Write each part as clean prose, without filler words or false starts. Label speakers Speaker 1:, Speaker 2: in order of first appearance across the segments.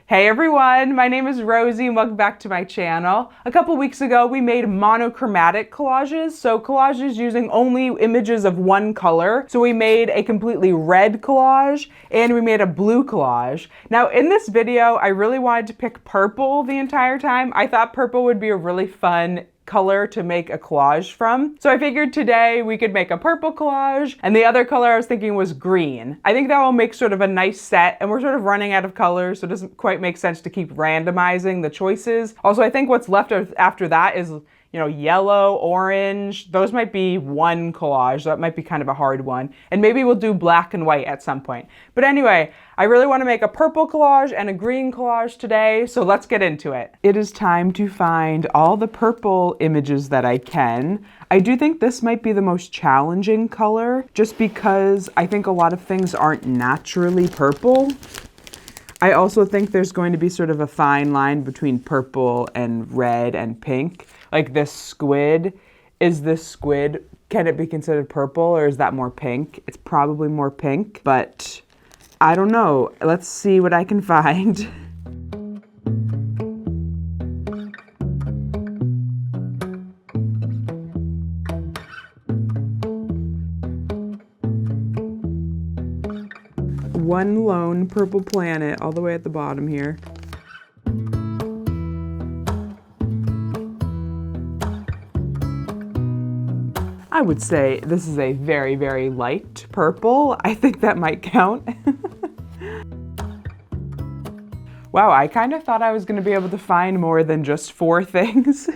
Speaker 1: Hey everyone, my name is Rosie and welcome back to my channel. A couple weeks ago we made monochromatic collages, so collages using only images of one color. So we made a completely red collage and we made a blue collage. Now in this video I really wanted to pick purple the entire time. I thought purple would be a really fun color to make a collage from. So I figured today we could make a purple collage, and the other color I was thinking was green. I think that will make sort of a nice set, and we're sort of running out of colors, so it doesn't quite make sense to keep randomizing the choices. Also, I think what's left after that is, yellow, orange. Those might be one collage. That might be kind of a hard one. And maybe we'll do black and white at some point. But anyway, I really want to make a purple collage and a green collage today, so let's get into it. It is time to find all the purple images that I can. I do think this might be the most challenging color, just because I think a lot of things aren't naturally purple. I also think there's going to be sort of a fine line between purple and red and pink. Like this squid, can it be considered purple or is that more pink? It's probably more pink, but I don't know. Let's see what I can find. One lone purple planet all the way at the bottom here. I would say this is a very, very light purple. I think that might count. Wow, I kind of thought I was going to be able to find more than just 4 things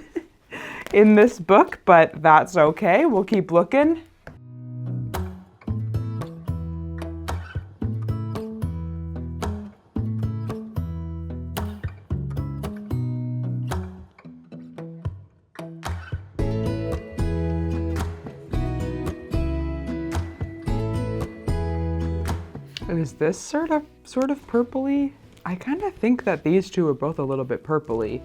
Speaker 1: in this book, but that's okay. We'll keep looking. Is this sort of purpley? I kind of think that these two are both a little bit purpley.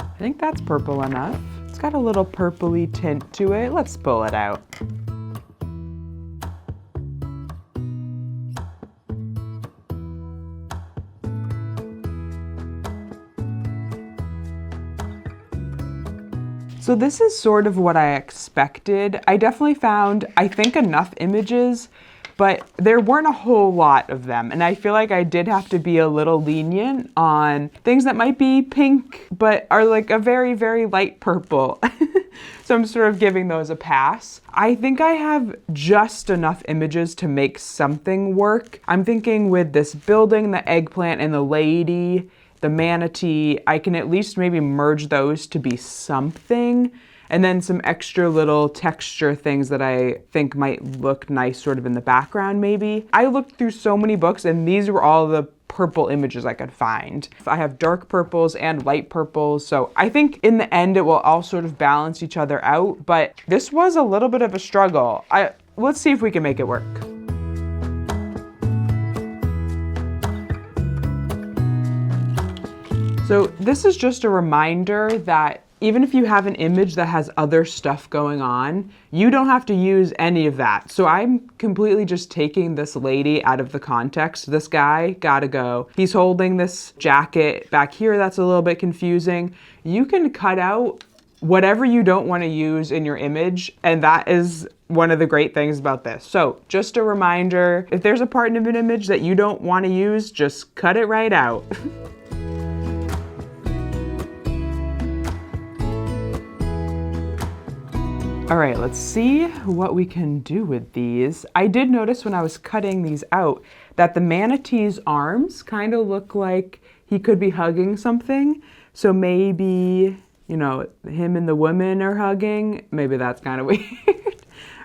Speaker 1: I think that's purple enough. It's got a little purpley tint to it. Let's pull it out. So this is sort of what I expected. I definitely found, I think, enough images, but there weren't a whole lot of them. And I feel like I did have to be a little lenient on things that might be pink, but are like a very, very light purple. So I'm sort of giving those a pass. I think I have just enough images to make something work. I'm thinking with this building, the eggplant, and the lady, the manatee, I can at least maybe merge those to be something. And then some extra little texture things that I think might look nice sort of in the background maybe. I looked through so many books and these were all the purple images I could find. I have dark purples and light purples, so I think in the end it will all sort of balance each other out, but this was a little bit of a struggle. Let's see if we can make it work. So this is just a reminder that even if you have an image that has other stuff going on, you don't have to use any of that. So I'm completely just taking this lady out of the context. This guy, gotta go. He's holding this jacket back here that's a little bit confusing. You can cut out whatever you don't want to use in your image, and that is one of the great things about this. So just a reminder, if there's a part of an image that you don't want to use, just cut it right out. All right, let's see what we can do with these. I did notice when I was cutting these out that the manatee's arms kind of look like he could be hugging something. So maybe, him and the woman are hugging. Maybe that's kind of weird.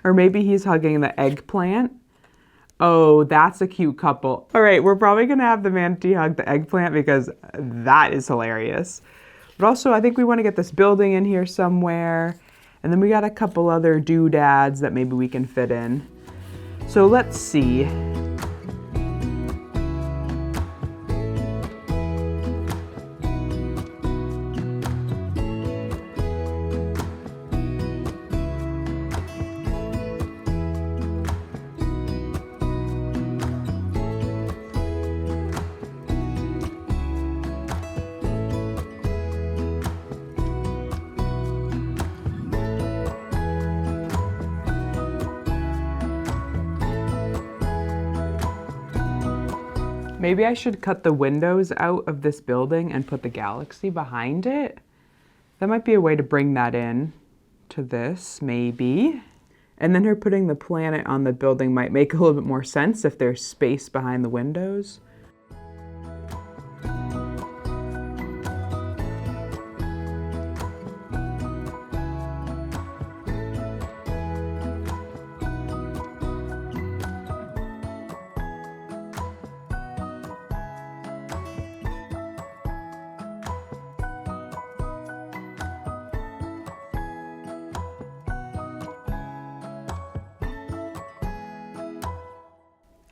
Speaker 1: Or maybe he's hugging the eggplant. Oh, that's a cute couple. All right, we're probably gonna have the manatee hug the eggplant because that is hilarious. But also I think we want to get this building in here somewhere. And then we got a couple other doodads that maybe we can fit in. So let's see. Maybe I should cut the windows out of this building and put the galaxy behind it. That might be a way to bring that in to this, maybe. And then her putting the planet on the building might make a little bit more sense if there's space behind the windows.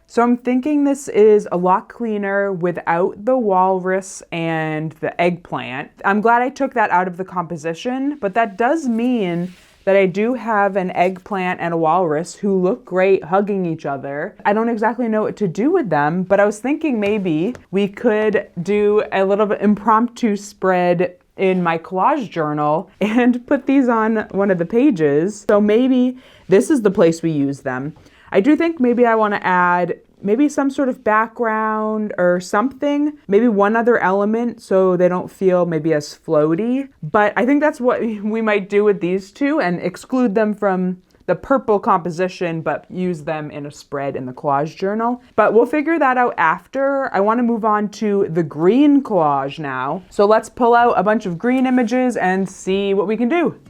Speaker 1: So I'm thinking this is a lot cleaner without the walrus and the eggplant. I'm glad I took that out of the composition, but that does mean that I do have an eggplant and a walrus who look great hugging each other. I don't exactly know what to do with them, but I was thinking maybe we could do a little bit impromptu spread in my collage journal and put these on one of the pages. So maybe this is the place we use them. I do think maybe I want to add maybe some sort of background or something, maybe one other element so they don't feel maybe as floaty. But I think that's what we might do with these two and exclude them from the purple composition, but use them in a spread in the collage journal. But we'll figure that out after. I want to move on to the green collage now. So let's pull out a bunch of green images and see what we can do.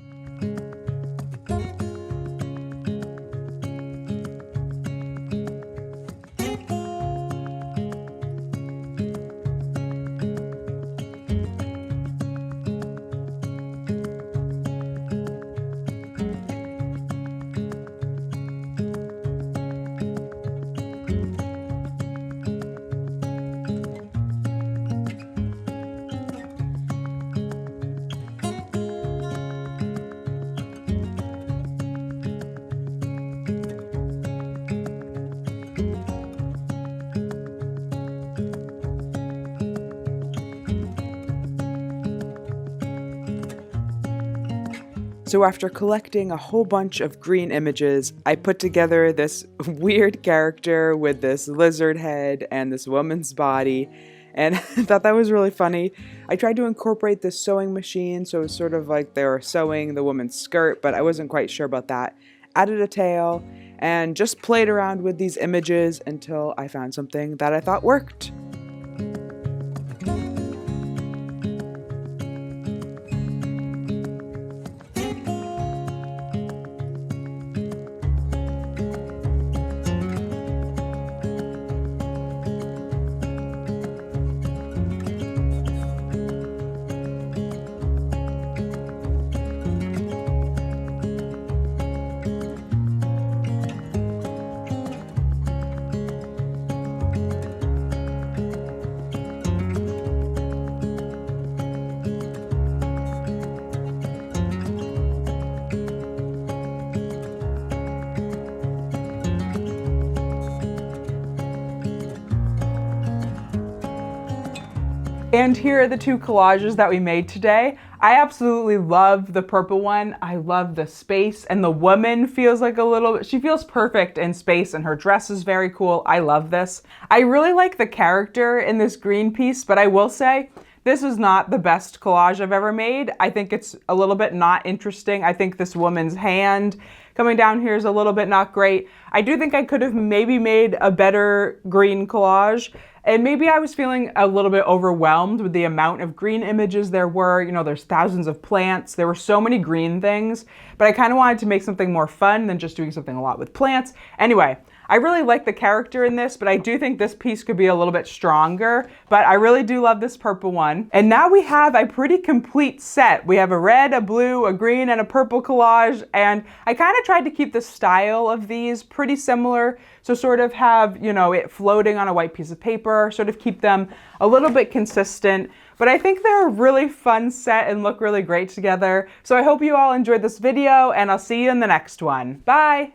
Speaker 1: So after collecting a whole bunch of green images, I put together this weird character with this lizard head and this woman's body, and I thought that was really funny. I tried to incorporate this sewing machine, so it was sort of like they were sewing the woman's skirt, but I wasn't quite sure about that. Added a tail, and just played around with these images until I found something that I thought worked. And here are the two collages that we made today. I absolutely love the purple one. I love the space, and the woman feels like a little, she feels perfect in space, and her dress is very cool. I love this. I really like the character in this green piece, but I will say, this is not the best collage I've ever made. I think it's a little bit not interesting. I think this woman's hand coming down here is a little bit not great. I do think I could have maybe made a better green collage. And maybe I was feeling a little bit overwhelmed with the amount of green images there were. You know, there's thousands of plants. There were so many green things, but I kind of wanted to make something more fun than just doing something a lot with plants. Anyway, I really like the character in this, but I do think this piece could be a little bit stronger. But I really do love this purple one. And now we have a pretty complete set. We have a red, a blue, a green, and a purple collage. And I kind of tried to keep the style of these pretty similar. So sort of have, you know, it floating on a white piece of paper, sort of keep them a little bit consistent. But I think they're a really fun set and look really great together. So I hope you all enjoyed this video, and I'll see you in the next one. Bye!